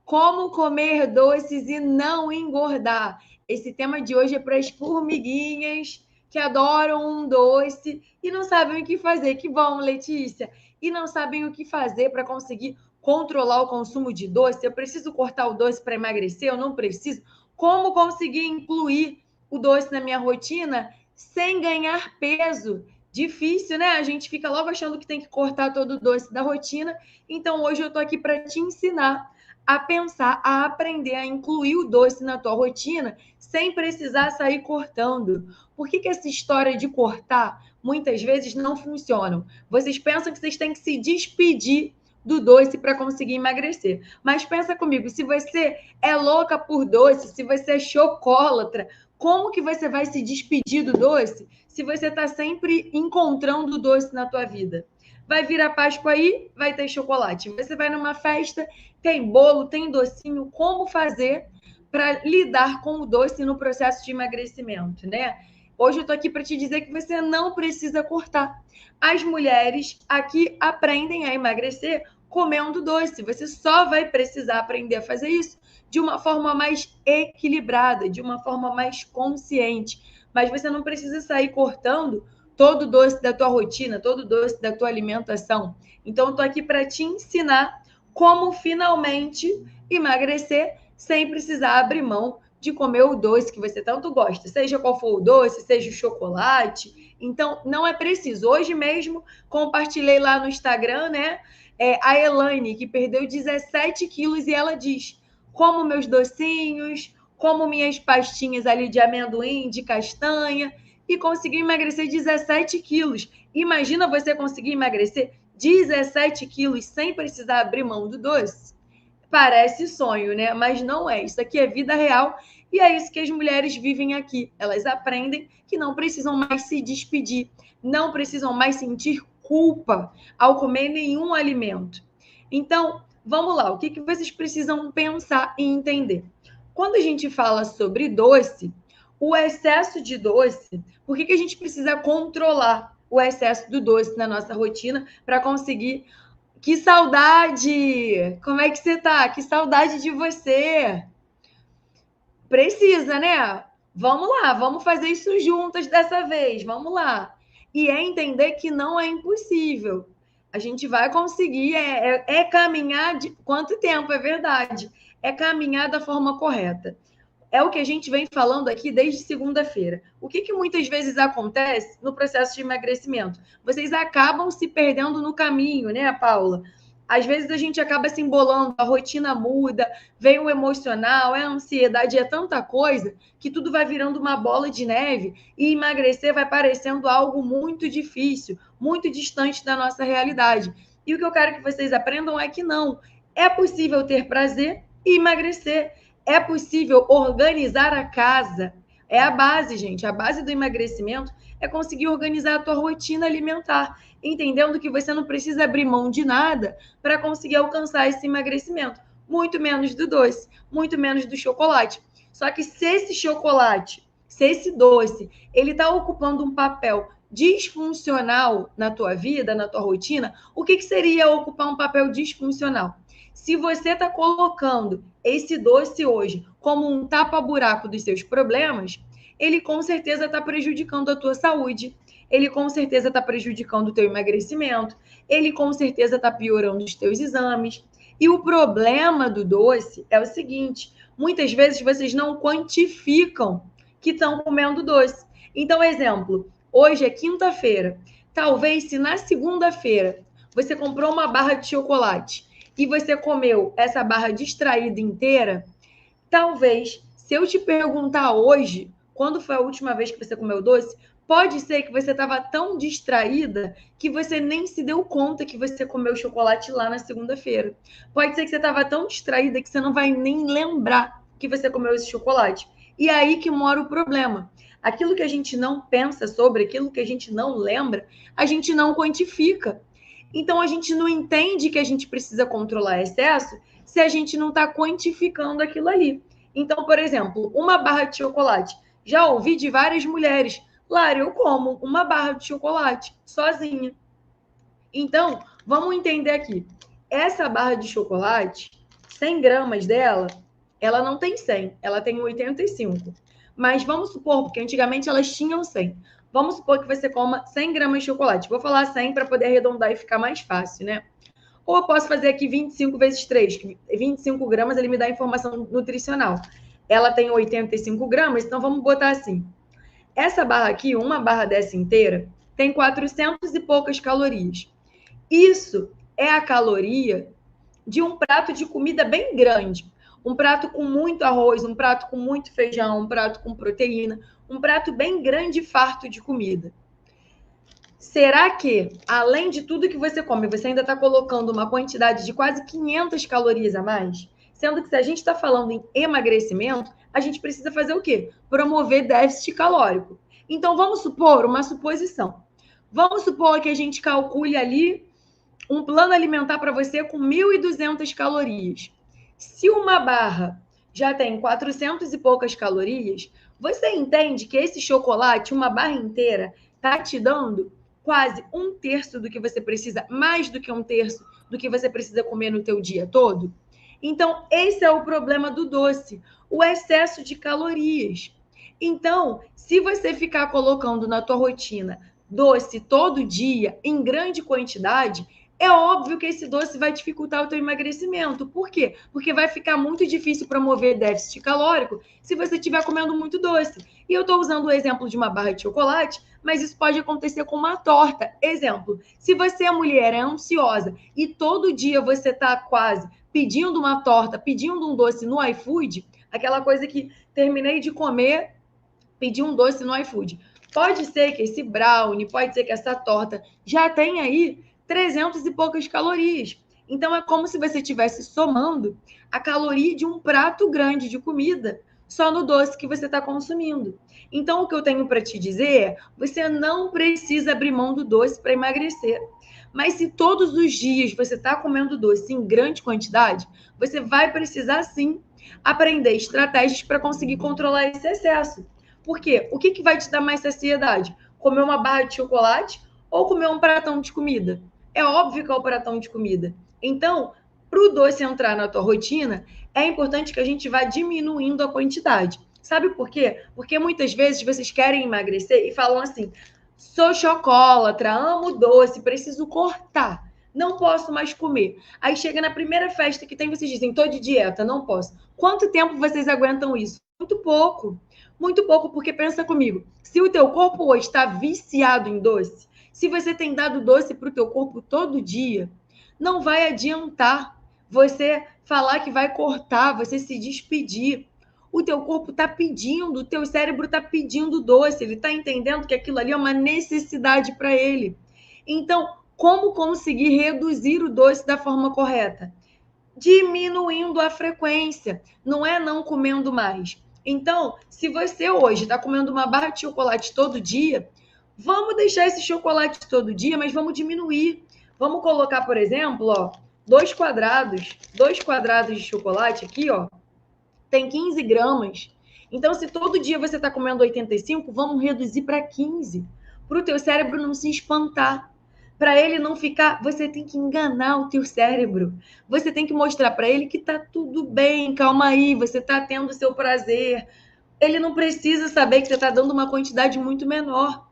Como comer doces e não engordar? Esse tema de hoje é para as formiguinhas que adoram um doce e não sabem o que fazer. Que bom, Letícia! E não sabem o que fazer para conseguir controlar o consumo de doce. Eu preciso cortar o doce para emagrecer? Eu não preciso. Como conseguir incluir o doce na minha rotina sem ganhar peso? Difícil, né? A gente fica logo achando que tem que cortar todo o doce da rotina. Então, hoje eu estou aqui para te ensinar a pensar, a aprender a incluir o doce na tua rotina sem precisar sair cortando. Por que essa história de cortar muitas vezes não funciona? Vocês pensam que vocês têm que se despedir do doce para conseguir emagrecer. Mas pensa comigo, se você é louca por doce, se você é chocólatra, como que você vai se despedir do doce se você está sempre encontrando doce na tua vida? Vai vir a Páscoa aí, vai ter chocolate. Você vai numa festa, tem bolo, tem docinho. Como fazer para lidar com o doce no processo de emagrecimento, né? Hoje eu estou aqui para te dizer que você não precisa cortar. As mulheres aqui aprendem a emagrecer comendo doce. Você só vai precisar aprender a fazer isso de uma forma mais equilibrada, de uma forma mais consciente. Mas você não precisa sair cortando todo doce da tua rotina, todo doce da tua alimentação. Então, estou aqui para te ensinar como finalmente emagrecer sem precisar abrir mão de comer o doce que você tanto gosta, seja qual for o doce, seja o chocolate. Então, não é preciso. Hoje mesmo, compartilhei lá no Instagram, né? A Elaine, que perdeu 17 quilos, e ela diz: como meus docinhos, como minhas pastinhas ali de amendoim, de castanha, e conseguiu emagrecer 17 quilos. Imagina você conseguir emagrecer 17 quilos sem precisar abrir mão do doce? Parece sonho, né? Mas não é. Isso aqui é vida real e é isso que as mulheres vivem aqui. Elas aprendem que não precisam mais se despedir, não precisam mais sentir culpa ao comer nenhum alimento. Então, vamos lá. O que vocês precisam pensar e entender? Quando a gente fala sobre doce, o excesso de doce, por que a gente precisa controlar o excesso do doce na nossa rotina para conseguir. Que saudade! Como é que você tá? Que saudade de você! Precisa, né? Vamos lá, vamos fazer isso juntas dessa vez. Vamos lá. E é entender que não é impossível. A gente vai conseguir, caminhar de quanto tempo, é verdade. É caminhar da forma correta. É o que a gente vem falando aqui desde segunda-feira. O que muitas vezes acontece no processo de emagrecimento? Vocês acabam se perdendo no caminho, né, Paula? Às vezes a gente acaba se embolando, a rotina muda, vem o emocional, é a ansiedade, é tanta coisa que tudo vai virando uma bola de neve e emagrecer vai parecendo algo muito difícil, muito distante da nossa realidade. E o que eu quero que vocês aprendam é que não. É possível ter prazer e emagrecer. É possível organizar a casa. É a base, gente. A base do emagrecimento é conseguir organizar a tua rotina alimentar, entendendo que você não precisa abrir mão de nada para conseguir alcançar esse emagrecimento. Muito menos do doce, muito menos do chocolate. Só que se esse chocolate, se esse doce, ele está ocupando um papel disfuncional na tua vida, na tua rotina, o que seria ocupar um papel disfuncional? Se você está colocando esse doce hoje como um tapa-buraco dos seus problemas, ele com certeza está prejudicando a tua saúde, ele com certeza está prejudicando o teu emagrecimento, ele com certeza está piorando os teus exames. E o problema do doce é o seguinte: muitas vezes vocês não quantificam que estão comendo doce. Então, exemplo, hoje é quinta-feira. Talvez se na segunda-feira você comprou uma barra de chocolate e você comeu essa barra distraída inteira, talvez, se eu te perguntar hoje, quando foi a última vez que você comeu doce, pode ser que você estava tão distraída que você nem se deu conta que você comeu chocolate lá na segunda-feira. Pode ser que você estava tão distraída que você não vai nem lembrar que você comeu esse chocolate. E aí que mora o problema. Aquilo que a gente não pensa sobre, aquilo que a gente não lembra, a gente não quantifica. Então, a gente não entende que a gente precisa controlar excesso se a gente não está quantificando aquilo ali. Então, por exemplo, uma barra de chocolate. Já ouvi de várias mulheres: Lara, eu como uma barra de chocolate sozinha. Então, vamos entender aqui. Essa barra de chocolate, 100 gramas dela, ela não tem 100, ela tem 85. Mas vamos supor, porque antigamente elas tinham 100. Vamos supor que você coma 100 gramas de chocolate. Vou falar 100 para poder arredondar e ficar mais fácil, né? Ou eu posso fazer aqui 25 vezes 3, que 25 gramas ele me dá informação nutricional. Ela tem 85 gramas, então vamos botar assim. Essa barra aqui, uma barra dessa inteira, tem 400 e poucas calorias. Isso é a caloria de um prato de comida bem grande. Um prato com muito arroz, um prato com muito feijão, um prato com proteína, um prato bem grande e farto de comida. Será que, além de tudo que você come, você ainda está colocando uma quantidade de quase 500 calorias a mais? Sendo que se a gente está falando em emagrecimento, a gente precisa fazer o quê? Promover déficit calórico. Então, vamos supor uma suposição. Vamos supor que a gente calcule ali um plano alimentar para você com 1.200 calorias. Se uma barra já tem 400 e poucas calorias, você entende que esse chocolate, uma barra inteira, está te dando quase 1/3 do que você precisa, mais do que 1/3 do que você precisa comer no teu dia todo? Então, esse é o problema do doce, o excesso de calorias. Então, se você ficar colocando na tua rotina doce todo dia, em grande quantidade, é óbvio que esse doce vai dificultar o teu emagrecimento. Por quê? Porque vai ficar muito difícil promover déficit calórico se você estiver comendo muito doce. E eu estou usando o exemplo de uma barra de chocolate, mas isso pode acontecer com uma torta. Exemplo, se você, a mulher, é ansiosa e todo dia você está quase pedindo uma torta, pedindo um doce no iFood, aquela coisa que terminei de comer, pedi um doce no iFood. Pode ser que esse brownie, pode ser que essa torta já tenha aí 300 e poucas calorias. Então, é como se você estivesse somando a caloria de um prato grande de comida só no doce que você está consumindo. Então, o que eu tenho para te dizer é: você não precisa abrir mão do doce para emagrecer. Mas se todos os dias você está comendo doce em grande quantidade, você vai precisar sim aprender estratégias para conseguir controlar esse excesso. Por quê? O que vai te dar mais saciedade? Comer uma barra de chocolate ou comer um pratão de comida? É óbvio que é o pratão de comida. Então, para o doce entrar na tua rotina, é importante que a gente vá diminuindo a quantidade. Sabe por quê? Porque muitas vezes vocês querem emagrecer e falam assim: sou chocolatra, amo doce, preciso cortar, não posso mais comer. Aí chega na primeira festa que tem, vocês dizem: tô de dieta, não posso. Quanto tempo vocês aguentam isso? Muito pouco. Muito pouco, porque pensa comigo, se o teu corpo hoje está viciado em doce, se você tem dado doce para o teu corpo todo dia, não vai adiantar você falar que vai cortar, você se despedir. O teu corpo está pedindo, o teu cérebro está pedindo doce, ele está entendendo que aquilo ali é uma necessidade para ele. Então, como conseguir reduzir o doce da forma correta? Diminuindo a frequência, não é não comendo mais. Então, se você hoje está comendo uma barra de chocolate todo dia, vamos deixar esse chocolate todo dia, mas vamos diminuir. Vamos colocar, por exemplo, ó, 2 quadrados de chocolate aqui, ó, tem 15 gramas. Então, se todo dia você está comendo 85, vamos reduzir para 15, para o teu cérebro não se espantar. Para ele não ficar, você tem que enganar o teu cérebro. Você tem que mostrar para ele que tá tudo bem, calma aí, você tá tendo o seu prazer. Ele não precisa saber que você está dando uma quantidade muito menor.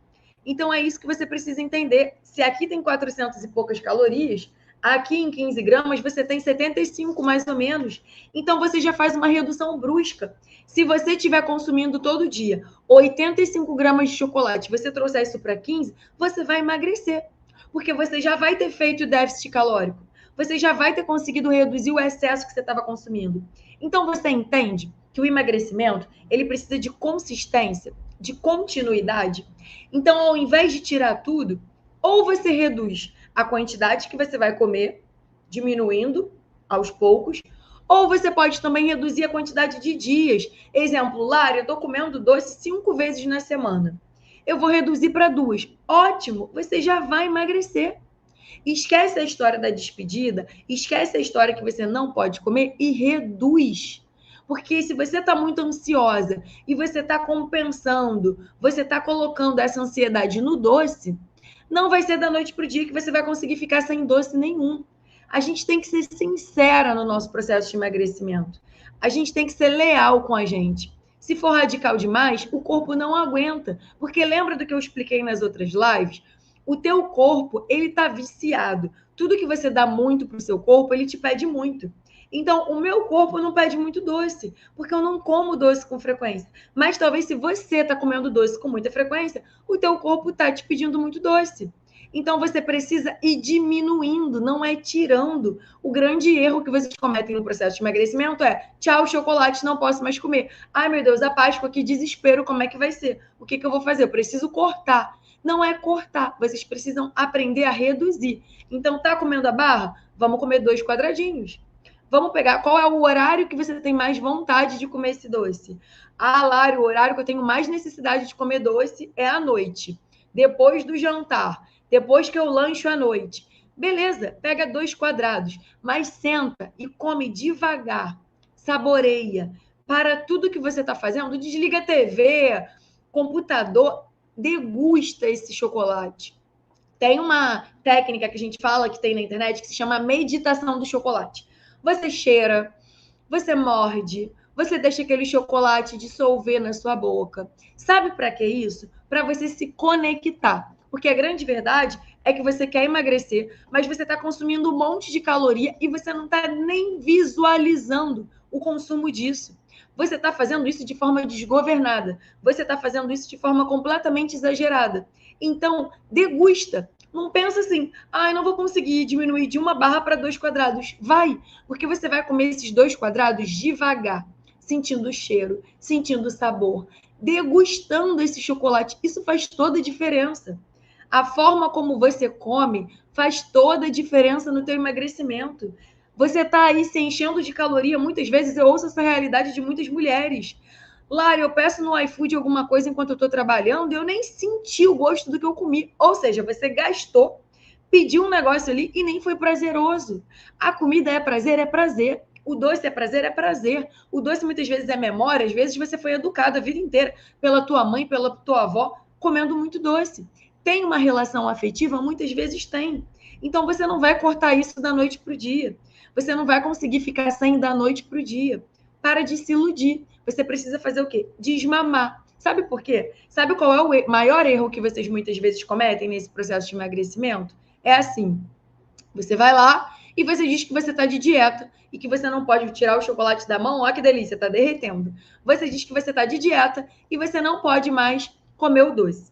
Então é isso que você precisa entender. Se aqui tem 400 e poucas calorias, aqui em 15 gramas você tem 75 mais ou menos. Então você já faz uma redução brusca. Se você estiver consumindo todo dia 85 gramas de chocolate, você trouxer isso para 15, você vai emagrecer. Porque você já vai ter feito o déficit calórico. Você já vai ter conseguido reduzir o excesso que você estava consumindo. Então você entende que o emagrecimento, ele precisa de consistência, de continuidade. Então, ao invés de tirar tudo, ou você reduz a quantidade que você vai comer, diminuindo aos poucos, ou você pode também reduzir a quantidade de dias. Exemplo, Lara, eu estou comendo doce 5 vezes na semana. Eu vou reduzir para 2. Ótimo, você já vai emagrecer. Esquece a história da despedida, esquece a história que você não pode comer e reduz. Porque se você está muito ansiosa e você está compensando, você está colocando essa ansiedade no doce, não vai ser da noite para o dia que você vai conseguir ficar sem doce nenhum. A gente tem que ser sincera no nosso processo de emagrecimento. A gente tem que ser leal com a gente. Se for radical demais, o corpo não aguenta. Porque lembra do que eu expliquei nas outras lives? O teu corpo, ele tá viciado. Tudo que você dá muito pro seu corpo, ele te pede muito. Então, o meu corpo não pede muito doce, porque eu não como doce com frequência. Mas talvez se você está comendo doce com muita frequência, o teu corpo está te pedindo muito doce. Então, você precisa ir diminuindo, não é tirando. O grande erro que vocês cometem no processo de emagrecimento é: tchau, chocolate, não posso mais comer. Ai, meu Deus, a Páscoa, que desespero, como é que vai ser? O que eu vou fazer? Eu preciso cortar. Não é cortar, vocês precisam aprender a reduzir. Então, tá comendo a barra? Vamos comer 2 quadradinhos. Vamos pegar qual é o horário que você tem mais vontade de comer esse doce. Ah, Lari, o horário que eu tenho mais necessidade de comer doce é à noite, depois do jantar, depois que eu lancho à noite. Beleza, pega 2 quadrados, mas senta e come devagar, saboreia. Para tudo que você está fazendo, desliga a TV, computador, degusta esse chocolate. Tem uma técnica que a gente fala que tem na internet que se chama meditação do chocolate. Você cheira, você morde, você deixa aquele chocolate dissolver na sua boca. Sabe para que isso? Para você se conectar. Porque a grande verdade é que você quer emagrecer, mas você está consumindo um monte de caloria e você não está nem visualizando o consumo disso. Você está fazendo isso de forma desgovernada. Você está fazendo isso de forma completamente exagerada. Então, degusta. Não pensa assim, não vou conseguir diminuir de 1 barra para 2 quadrados. Vai, porque você vai comer esses 2 quadrados devagar, sentindo o cheiro, sentindo o sabor, degustando esse chocolate. Isso faz toda a diferença. A forma como você come faz toda a diferença no teu emagrecimento. Você está aí se enchendo de caloria. Muitas vezes eu ouço essa realidade de muitas mulheres. Lara, eu peço no iFood alguma coisa enquanto eu estou trabalhando e eu nem senti o gosto do que eu comi. Ou seja, você gastou, pediu um negócio ali e nem foi prazeroso. A comida é prazer, é prazer. O doce é prazer, é prazer. O doce muitas vezes é memória, às vezes você foi educado a vida inteira pela tua mãe, pela tua avó, comendo muito doce. Tem uma relação afetiva? Muitas vezes tem. Então você não vai cortar isso da noite para o dia. Você não vai conseguir ficar sem da noite para o dia. Para de se iludir. Você precisa fazer o quê? Desmamar. Sabe por quê? Sabe qual é o maior erro que vocês muitas vezes cometem nesse processo de emagrecimento? É assim, você vai lá e você diz que você está de dieta e que você não pode tirar o chocolate da mão. Olha que delícia, está derretendo. Você diz que você está de dieta e você não pode mais comer o doce.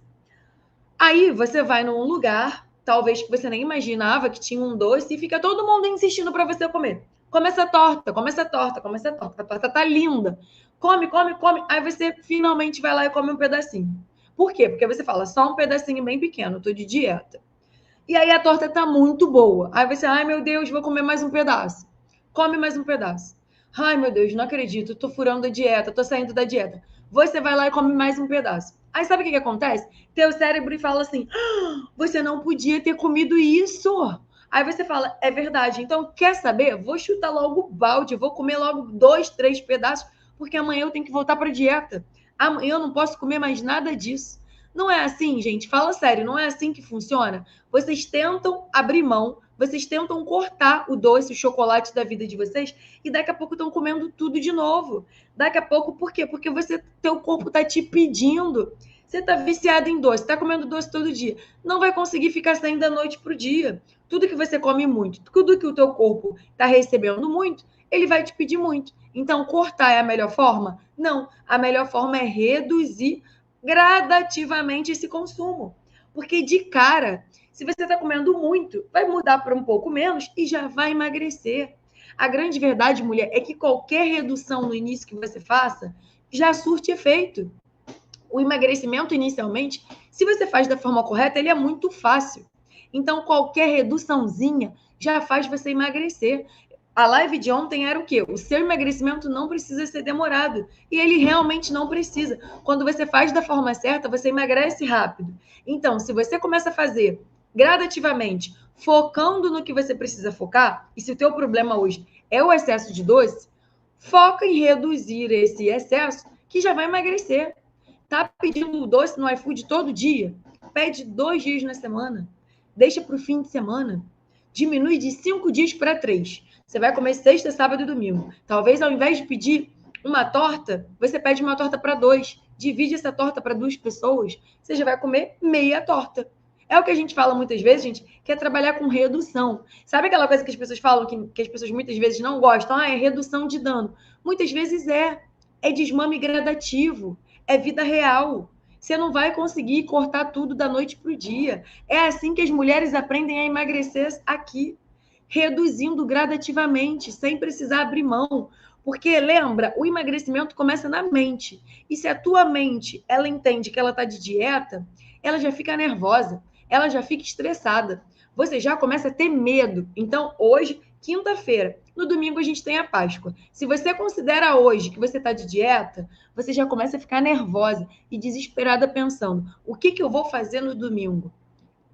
Aí você vai num lugar, talvez que você nem imaginava que tinha um doce e fica todo mundo insistindo para você comer. Come essa torta, come essa torta, come essa torta. A torta tá linda. Come, come, come. Aí você finalmente vai lá e come um pedacinho. Por quê? Porque você fala, só um pedacinho bem pequeno, tô de dieta. E aí a torta tá muito boa. Aí você, ai meu Deus, vou comer mais um pedaço. Come mais um pedaço. Ai meu Deus, não acredito, tô furando a dieta, tô saindo da dieta. Você vai lá e come mais um pedaço. Aí sabe o que acontece? Teu cérebro fala assim, você não podia ter comido isso. Aí você fala, é verdade. Então, quer saber? Vou chutar logo o balde, vou comer logo 2, 3 pedaços, porque amanhã eu tenho que voltar para dieta. Amanhã eu não posso comer mais nada disso. Não é assim, gente? Fala sério, não é assim que funciona? Vocês tentam abrir mão, vocês tentam cortar o doce, o chocolate da vida de vocês e daqui a pouco estão comendo tudo de novo. Daqui a pouco, por quê? Porque teu corpo está te pedindo. Você está viciado em doce, está comendo doce todo dia. Não vai conseguir ficar saindo da noite para o dia. Tudo que você come muito, tudo que o teu corpo está recebendo muito, ele vai te pedir muito. Então, cortar é a melhor forma? Não. A melhor forma é reduzir gradativamente esse consumo. Porque de cara, se você está comendo muito, vai mudar para um pouco menos e já vai emagrecer. A grande verdade, mulher, é que qualquer redução no início que você faça já surte efeito. O emagrecimento, inicialmente, se você faz da forma correta, ele é muito fácil. Então, qualquer reduçãozinha já faz você emagrecer. A live de ontem era o quê? O seu emagrecimento não precisa ser demorado. E ele realmente não precisa. Quando você faz da forma certa, você emagrece rápido. Então, se você começa a fazer gradativamente, focando no que você precisa focar, e se o teu problema hoje é o excesso de doce, foca em reduzir esse excesso que já vai emagrecer. Tá pedindo doce no iFood todo dia? Pede 2 dias na semana. Deixa para o fim de semana. diminui de 5 dias para 3. Você vai comer sexta, sábado e domingo. Talvez, ao invés de pedir uma torta, você pede uma torta para 2. Divide essa torta para 2 pessoas, você já vai comer meia torta. É o que a gente fala muitas vezes, gente, que é trabalhar com redução. Sabe aquela coisa que as pessoas falam, que as pessoas muitas vezes não gostam? É redução de dano. Muitas vezes é desmame gradativo, é vida real. Você não vai conseguir cortar tudo da noite para o dia. É assim que as mulheres aprendem a emagrecer aqui, reduzindo gradativamente, sem precisar abrir mão. Porque, lembra, o emagrecimento começa na mente. E se a tua mente, ela entende que ela está de dieta, ela já fica nervosa, ela já fica estressada. Você já começa a ter medo. Então, hoje, quinta-feira, no domingo a gente tem a Páscoa. Se você considera hoje que você está de dieta, você já começa a ficar nervosa e desesperada pensando, o que eu vou fazer no domingo?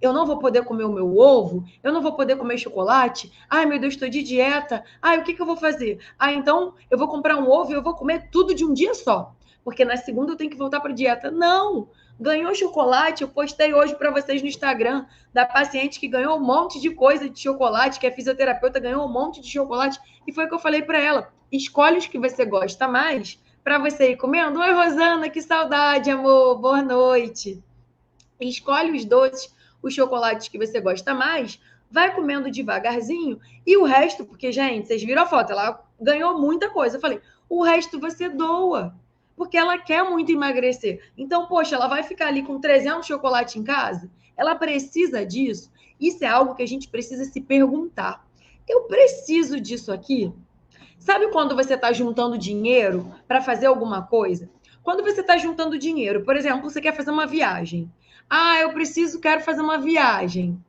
Eu não vou poder comer o meu ovo? Eu não vou poder comer chocolate? Ai, meu Deus, estou de dieta. Ai, o que eu vou fazer? Ah, então eu vou comprar um ovo e eu vou comer tudo de um dia só. Porque na segunda eu tenho que voltar para a dieta. Não! Ganhou chocolate, eu postei hoje para vocês no Instagram da paciente que ganhou um monte de coisa de chocolate, que é fisioterapeuta, ganhou um monte de chocolate. E foi o que eu falei para ela. Escolhe os que você gosta mais para você ir comendo. Oi, Rosana, que saudade, amor. Boa noite. Escolhe os doces, os chocolates que você gosta mais, vai comendo devagarzinho e o resto, porque, gente, vocês viram a foto, ela ganhou muita coisa. Eu falei, o resto você doa, porque ela quer muito emagrecer. Então, poxa, ela vai ficar ali com 300 chocolates em casa? Ela precisa disso? Isso é algo que a gente precisa se perguntar. Eu preciso disso aqui? Sabe quando você está juntando dinheiro para fazer alguma coisa? Quando você está juntando dinheiro, por exemplo, você quer fazer uma viagem. Ah, quero fazer uma viagem.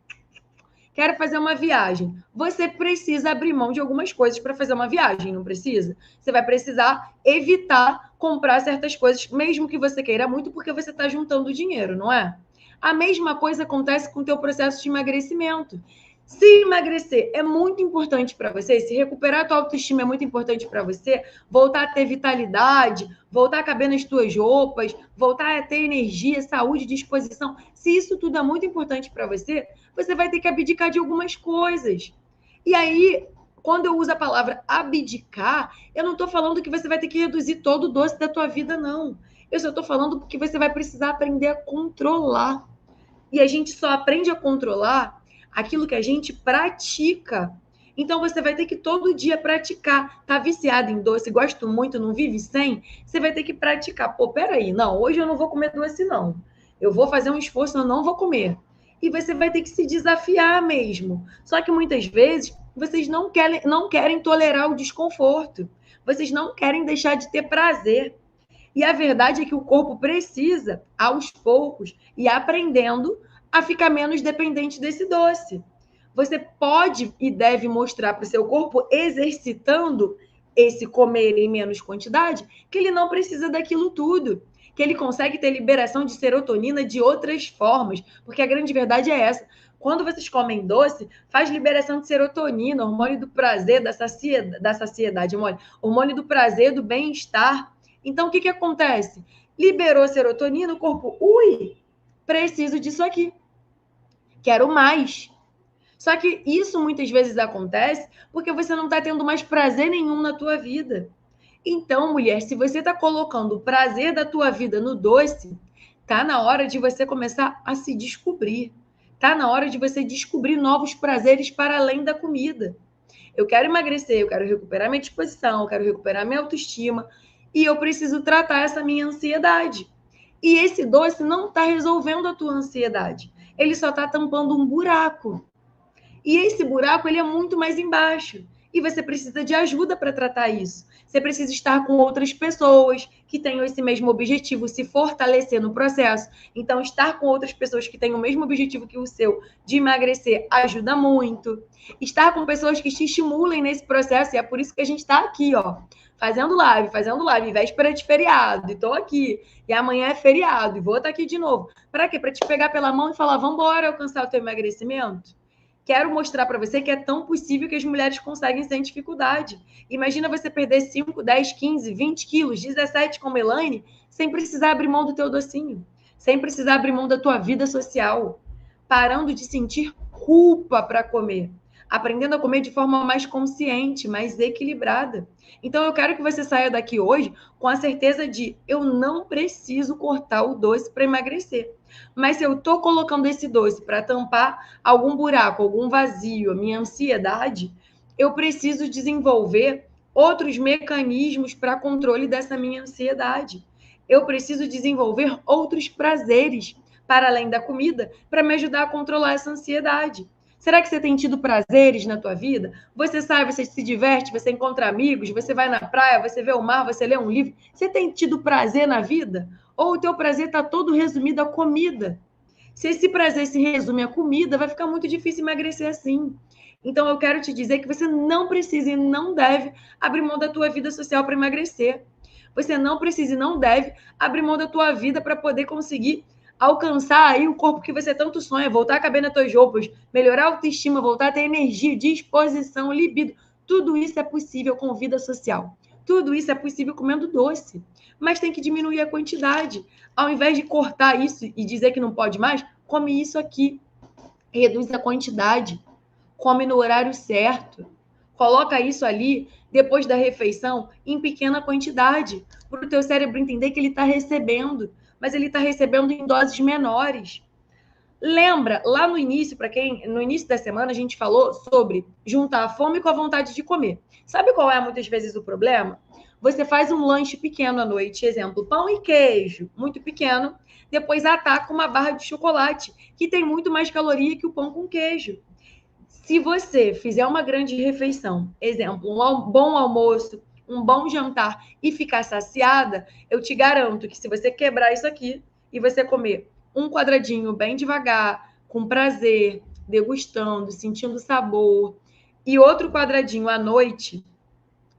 Quero fazer uma viagem. Você precisa abrir mão de algumas coisas para fazer uma viagem, não precisa? Você vai precisar evitar comprar certas coisas, mesmo que você queira muito, porque você está juntando dinheiro, não é? A mesma coisa acontece com o teu processo de emagrecimento. Se emagrecer é muito importante para você, se recuperar a tua autoestima é muito importante para você, voltar a ter vitalidade, voltar a caber nas tuas roupas, voltar a ter energia, saúde, disposição, se isso tudo é muito importante para você, você vai ter que abdicar de algumas coisas. E aí, quando eu uso a palavra abdicar, eu não estou falando que você vai ter que reduzir todo o doce da tua vida, não. Eu só estou falando que você vai precisar aprender a controlar. E a gente só aprende a controlar aquilo que a gente pratica. Então você vai ter que todo dia praticar. Tá viciado em doce, gosto muito, não vive sem? Você vai ter que praticar. Pô, peraí, não, hoje eu não vou comer doce, não. Eu vou fazer um esforço, eu não vou comer. E você vai ter que se desafiar mesmo. Só que muitas vezes vocês não querem tolerar o desconforto. Vocês não querem deixar de ter prazer. E a verdade é que o corpo precisa, aos poucos, ir aprendendo a ficar menos dependente desse doce. Você pode e deve mostrar para o seu corpo, exercitando esse comer em menos quantidade, que ele não precisa daquilo tudo, que ele consegue ter liberação de serotonina de outras formas, porque a grande verdade é essa. Quando vocês comem doce, faz liberação de serotonina, hormônio do prazer, da saciedade, hormônio do prazer, do bem-estar. Então, o que acontece? Liberou serotonina, o corpo, preciso disso aqui. Quero mais. Só que isso muitas vezes acontece porque você não está tendo mais prazer nenhum na tua vida. Então, mulher, se você está colocando o prazer da tua vida no doce, tá na hora de você começar a se descobrir. Tá na hora de você descobrir novos prazeres para além da comida. Eu quero emagrecer, eu quero recuperar minha disposição, eu quero recuperar minha autoestima e eu preciso tratar essa minha ansiedade. E esse doce não está resolvendo a tua ansiedade. Ele só está tampando um buraco. E esse buraco ele é muito mais embaixo. E você precisa de ajuda para tratar isso. Você precisa estar com outras pessoas que tenham esse mesmo objetivo, se fortalecer no processo. Então, estar com outras pessoas que têm o mesmo objetivo que o seu, de emagrecer, ajuda muito. Estar com pessoas que te estimulem nesse processo, e é por isso que a gente está aqui, ó, fazendo live, véspera de feriado, e estou aqui. E amanhã é feriado, e vou estar aqui de novo. Para quê? Para te pegar pela mão e falar, vamos embora alcançar o teu emagrecimento? Quero mostrar para você que é tão possível que as mulheres conseguem sem dificuldade. Imagina você perder 5, 10, 15, 20 quilos, 17 como Elaine, sem precisar abrir mão do teu docinho, sem precisar abrir mão da tua vida social, parando de sentir culpa para comer. aprendendo a comer de forma mais consciente, mais equilibrada. Então, eu quero que você saia daqui hoje com a certeza de eu não preciso cortar o doce para emagrecer. Mas se eu estou colocando esse doce para tampar algum buraco, algum vazio, a minha ansiedade, eu preciso desenvolver outros mecanismos para controle dessa minha ansiedade. Eu preciso desenvolver outros prazeres para além da comida para me ajudar a controlar essa ansiedade. Será que você tem tido prazeres na tua vida? Você sai, você se diverte, você encontra amigos, você vai na praia, você vê o mar, você lê um livro. Você tem tido prazer na vida? Ou o teu prazer está todo resumido à comida? Se esse prazer se resume à comida, vai ficar muito difícil emagrecer assim. Então, eu quero te dizer que você não precisa e não deve abrir mão da tua vida social para emagrecer. Você não precisa e não deve abrir mão da tua vida para poder conseguir alcançar aí o corpo que você tanto sonha, voltar a caber nas tuas roupas, melhorar a autoestima, voltar a ter energia, disposição, libido. Tudo isso é possível com vida social. Tudo isso é possível comendo doce. Mas tem que diminuir a quantidade. Ao invés de cortar isso e dizer que não pode mais, come isso aqui. Reduz a quantidade. Come no horário certo. Coloca isso ali, depois da refeição, em pequena quantidade, para o teu cérebro entender que ele está recebendo, mas ele está recebendo em doses menores. Lembra, lá no início, no início da semana, a gente falou sobre juntar a fome com a vontade de comer. Sabe qual é muitas vezes o problema? Você faz um lanche pequeno à noite, exemplo, pão e queijo, muito pequeno, depois ataca uma barra de chocolate, que tem muito mais caloria que o pão com queijo. Se você fizer uma grande refeição, exemplo, um bom almoço, um bom jantar e ficar saciada, eu te garanto que se você quebrar isso aqui e você comer um quadradinho bem devagar, com prazer, degustando, sentindo sabor, e outro quadradinho à noite,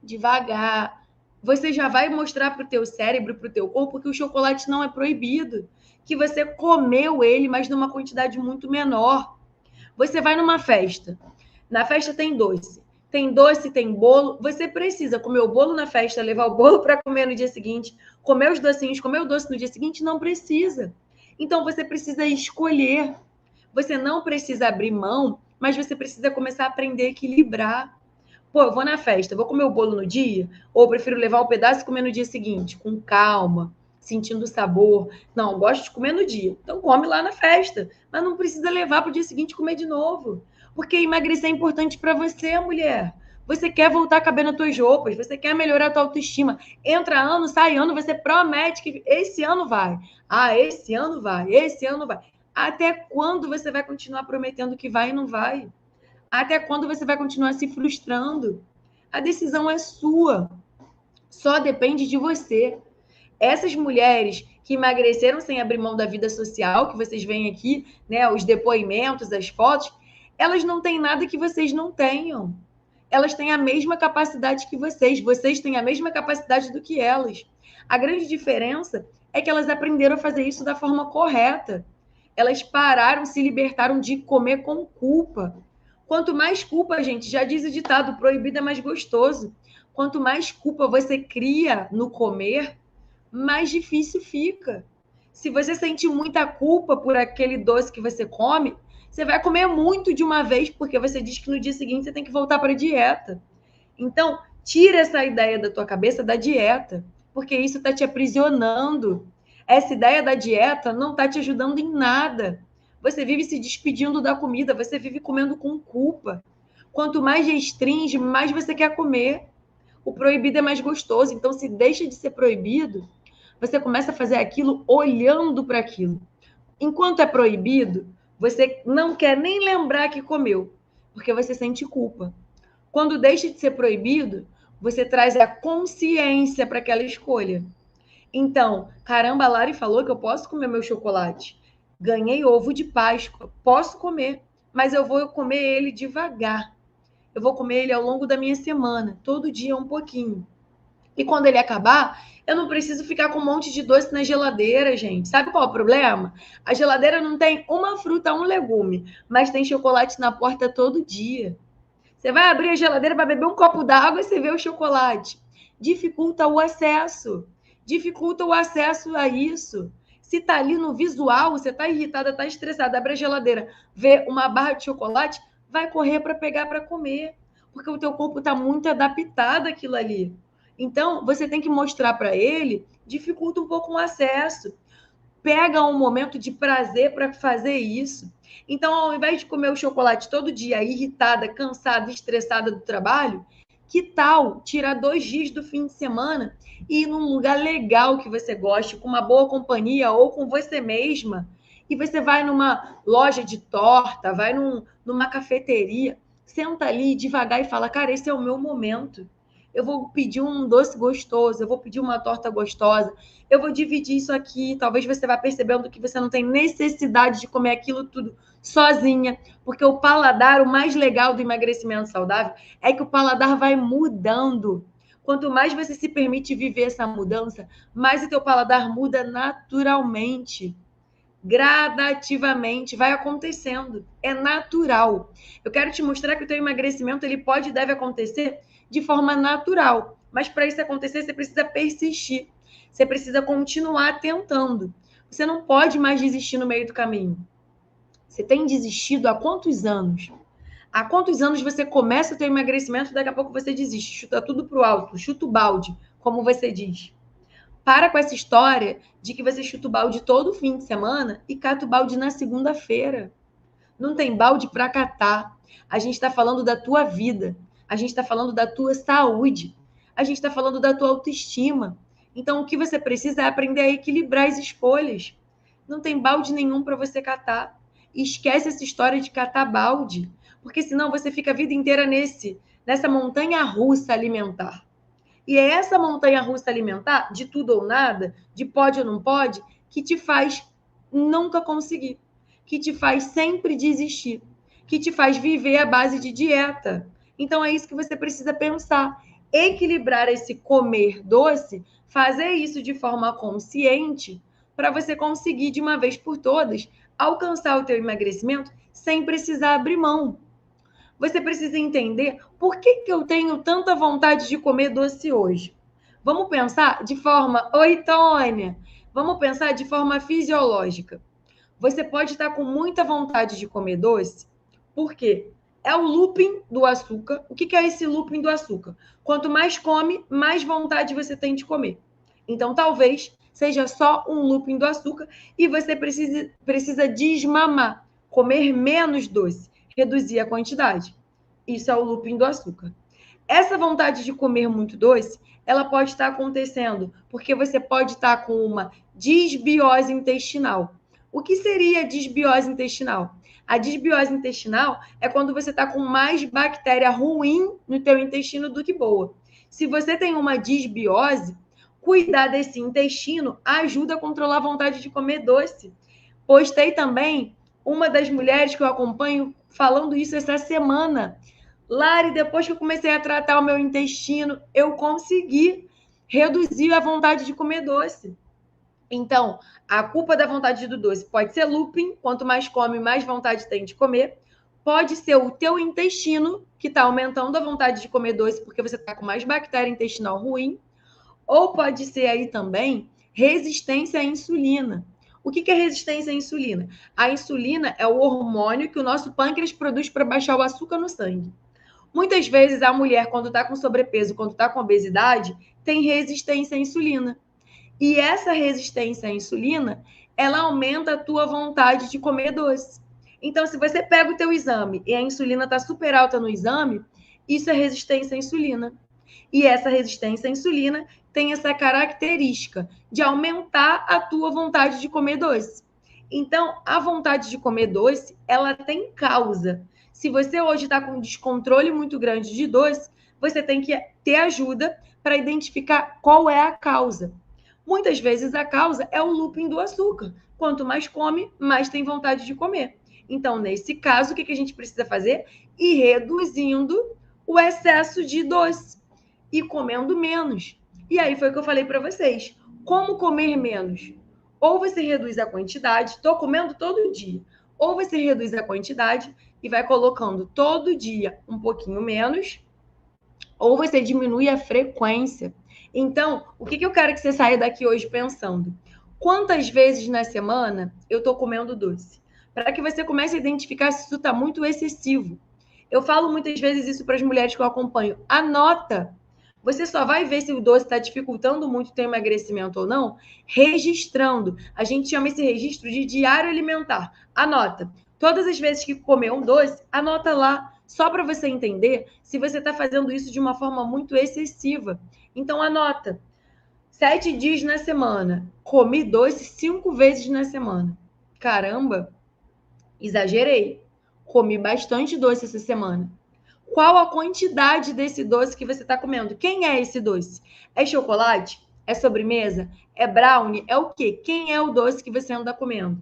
devagar, você já vai mostrar para o teu cérebro, para o teu corpo, que o chocolate não é proibido, que você comeu ele, mas numa quantidade muito menor. Você vai numa festa. Na festa tem doce. Tem doce, tem bolo. Você precisa comer o bolo na festa, levar o bolo para comer no dia seguinte, comer os docinhos, comer o doce no dia seguinte? Não precisa. Então, você precisa escolher. Você não precisa abrir mão, mas você precisa começar a aprender a equilibrar. Pô, eu vou na festa, vou comer o bolo no dia? Ou eu prefiro levar o pedaço e comer no dia seguinte, com calma, sentindo o sabor? Não, eu gosto de comer no dia. Então, come lá na festa. Mas não precisa levar para o dia seguinte comer de novo. Porque emagrecer é importante para você, mulher. Você quer voltar a caber nas tuas roupas, você quer melhorar a tua autoestima. Entra ano, sai ano, você promete que esse ano vai. Ah, esse ano vai, esse ano vai. Até quando você vai continuar prometendo que vai e não vai? Até quando você vai continuar se frustrando? A decisão é sua. Só depende de você. Essas mulheres que emagreceram sem abrir mão da vida social, que vocês veem aqui, né, os depoimentos, as fotos, elas não têm nada que vocês não tenham. Elas têm a mesma capacidade que vocês têm a mesma capacidade do que elas. A grande diferença é que elas aprenderam a fazer isso da forma correta. Elas pararam, se libertaram de comer com culpa. Quanto mais culpa, gente, já diz o ditado, proibido é mais gostoso. Quanto mais culpa você cria no comer, mais difícil fica. Se você sente muita culpa por aquele doce que você come, você vai comer muito de uma vez, porque você diz que no dia seguinte você tem que voltar para a dieta. Então, tira essa ideia da tua cabeça da dieta, porque isso está te aprisionando. Essa ideia da dieta não está te ajudando em nada. Você vive se despedindo da comida, você vive comendo com culpa. Quanto mais restringe, mais você quer comer. O proibido é mais gostoso, então se deixa de ser proibido, você começa a fazer aquilo olhando para aquilo. Enquanto é proibido, você não quer nem lembrar que comeu, porque você sente culpa. Quando deixa de ser proibido, você traz a consciência para aquela escolha. Então, caramba, a Lari falou que eu posso comer meu chocolate. Ganhei ovo de Páscoa, posso comer, mas eu vou comer ele devagar. Eu vou comer ele ao longo da minha semana, todo dia um pouquinho. E quando ele acabar, eu não preciso ficar com um monte de doce na geladeira, gente. Sabe qual é o problema? A geladeira não tem uma fruta, um legume, mas tem chocolate na porta todo dia. Você vai abrir a geladeira para beber um copo d'água e você vê o chocolate. Dificulta o acesso. Dificulta o acesso a isso. Se está ali no visual, você está irritada, está estressada, abre a geladeira, vê uma barra de chocolate, vai correr para pegar para comer, porque o teu corpo está muito adaptado àquilo ali. Então, você tem que mostrar para ele, dificulta um pouco o acesso. Pega um momento de prazer para fazer isso. Então, ao invés de comer o chocolate todo dia, irritada, cansada, estressada do trabalho, que tal tirar 2 dias do fim de semana e ir num lugar legal que você goste, com uma boa companhia ou com você mesma, e você vai numa loja de torta, vai numa cafeteria, senta ali devagar e fala, cara, esse é o meu momento. Eu vou pedir um doce gostoso, eu vou pedir uma torta gostosa, eu vou dividir isso aqui. Talvez você vá percebendo que você não tem necessidade de comer aquilo tudo sozinha, porque o paladar, o mais legal do emagrecimento saudável, é que o paladar vai mudando. Quanto mais você se permite viver essa mudança, mais o teu paladar muda naturalmente, gradativamente, vai acontecendo. É natural. Eu quero te mostrar que o teu emagrecimento ele pode e deve acontecer de forma natural, mas para isso acontecer, você precisa persistir. Você precisa continuar tentando. Você não pode mais desistir no meio do caminho. Você tem desistido há quantos anos? Há quantos anos você começa o teu emagrecimento e daqui a pouco você desiste, chuta tudo pro alto, chuta o balde, como você diz. Para com essa história de que você chuta o balde todo fim de semana e cata o balde na segunda-feira. Não tem balde para catar. A gente está falando da tua vida. A gente está falando da tua saúde. A gente está falando da tua autoestima. Então, o que você precisa é aprender a equilibrar as escolhas. Não tem balde nenhum para você catar. Esquece essa história de catar balde, porque senão você fica a vida inteira nessa montanha russa alimentar. E é essa montanha russa alimentar, de tudo ou nada, de pode ou não pode, que te faz nunca conseguir, que te faz sempre desistir, que te faz viver à base de dieta. Então é isso que você precisa pensar. Equilibrar esse comer doce, fazer isso de forma consciente, para você conseguir, de uma vez por todas, alcançar o teu emagrecimento sem precisar abrir mão. Você precisa entender por que eu tenho tanta vontade de comer doce hoje. Vamos pensar de forma... Oi, Tônia! Vamos pensar de forma fisiológica. Você pode estar com muita vontade de comer doce, por quê? É o looping do açúcar. O que é esse looping do açúcar? Quanto mais come, mais vontade você tem de comer. Então, talvez seja só um looping do açúcar e você precisa desmamar, comer menos doce, reduzir a quantidade. Isso é o looping do açúcar. Essa vontade de comer muito doce, ela pode estar acontecendo porque você pode estar com uma disbiose intestinal. O que seria disbiose intestinal? A disbiose intestinal é quando você está com mais bactéria ruim no teu intestino do que boa. Se você tem uma disbiose, cuidar desse intestino ajuda a controlar a vontade de comer doce. Postei também uma das mulheres que eu acompanho falando isso essa semana. Lari, depois que eu comecei a tratar o meu intestino, eu consegui reduzir a vontade de comer doce. Então, a culpa da vontade do doce pode ser looping, quanto mais come, mais vontade tem de comer. Pode ser o teu intestino, que está aumentando a vontade de comer doce, porque você está com mais bactéria intestinal ruim. Ou pode ser aí também resistência à insulina. O que é resistência à insulina? A insulina é o hormônio que o nosso pâncreas produz para baixar o açúcar no sangue. Muitas vezes a mulher, quando está com sobrepeso, quando está com obesidade, tem resistência à insulina. E essa resistência à insulina, ela aumenta a tua vontade de comer doce. Então, se você pega o teu exame e a insulina está super alta no exame, isso é resistência à insulina. E essa resistência à insulina tem essa característica de aumentar a tua vontade de comer doce. Então, a vontade de comer doce, ela tem causa. Se você hoje está com um descontrole muito grande de doce, você tem que ter ajuda para identificar qual é a causa. Muitas vezes a causa é o looping do açúcar. Quanto mais come, mais tem vontade de comer. Então, nesse caso, o que a gente precisa fazer? Ir reduzindo o excesso de doce e comendo menos. E aí foi o que eu falei para vocês. Como comer menos? Ou você reduz a quantidade, estou comendo todo dia. Ou você reduz a quantidade e vai colocando todo dia um pouquinho menos, ou você diminui a frequência. Então, o que eu quero que você saia daqui hoje pensando? Quantas vezes na semana eu estou comendo doce? Para que você comece a identificar se isso está muito excessivo. Eu falo muitas vezes isso para as mulheres que eu acompanho. Anota. Você só vai ver se o doce está dificultando muito o teu emagrecimento ou não, registrando. A gente chama esse registro de diário alimentar. Anota. Todas as vezes que comer um doce, anota lá, só para você entender se você está fazendo isso de uma forma muito excessiva. Então, anota. 7 dias na semana. Comi doce 5 vezes na semana. Caramba, exagerei. Comi bastante doce essa semana. Qual a quantidade desse doce que você está comendo? Quem é esse doce? É chocolate? É sobremesa? É brownie? É o quê? Quem é o doce que você anda comendo?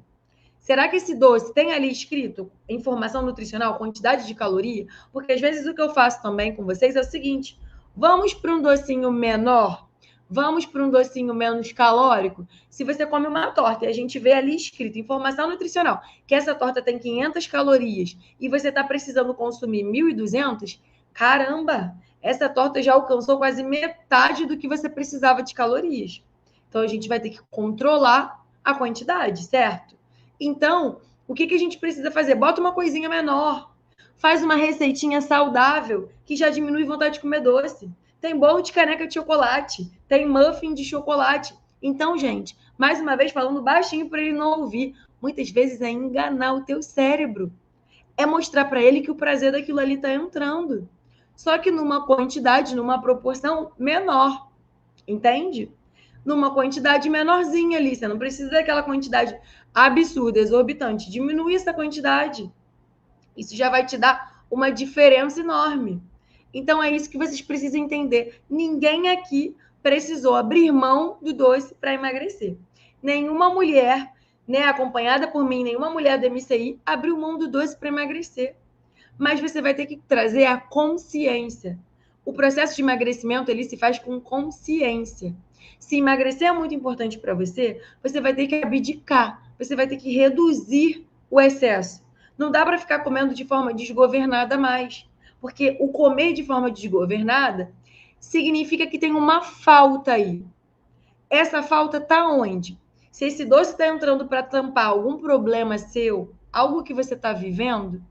Será que esse doce tem ali escrito informação nutricional, quantidade de caloria? Porque às vezes o que eu faço também com vocês é o seguinte: vamos para um docinho menor? Vamos para um docinho menos calórico? Se você come uma torta e a gente vê ali escrito informação nutricional, que essa torta tem 500 calorias e você está precisando consumir 1.200, caramba, essa torta já alcançou quase metade do que você precisava de calorias. Então a gente vai ter que controlar a quantidade, certo? Então, o que a gente precisa fazer? Bota uma coisinha menor. Faz uma receitinha saudável que já diminui vontade de comer doce. Tem bolo de caneca de chocolate, tem muffin de chocolate. Então, gente, mais uma vez falando baixinho para ele não ouvir, muitas vezes é enganar o teu cérebro. É mostrar para ele que o prazer daquilo ali está entrando. Só que numa quantidade, numa proporção menor. Entende? Numa quantidade menorzinha ali. Você não precisa daquela quantidade absurda, exorbitante. Diminui essa quantidade. Isso já vai te dar uma diferença enorme. Então, é isso que vocês precisam entender. Ninguém aqui precisou abrir mão do doce para emagrecer. Nenhuma mulher, né, acompanhada por mim, nenhuma mulher do MCI abriu mão do doce para emagrecer. Mas você vai ter que trazer a consciência. O processo de emagrecimento ele se faz com consciência. Se emagrecer é muito importante para você, você vai ter que abdicar, você vai ter que reduzir o excesso. Não dá para ficar comendo de forma desgovernada mais, porque o comer de forma desgovernada significa que tem uma falta aí. Essa falta está onde? Se esse doce está entrando para tampar algum problema seu, algo que você está vivendo,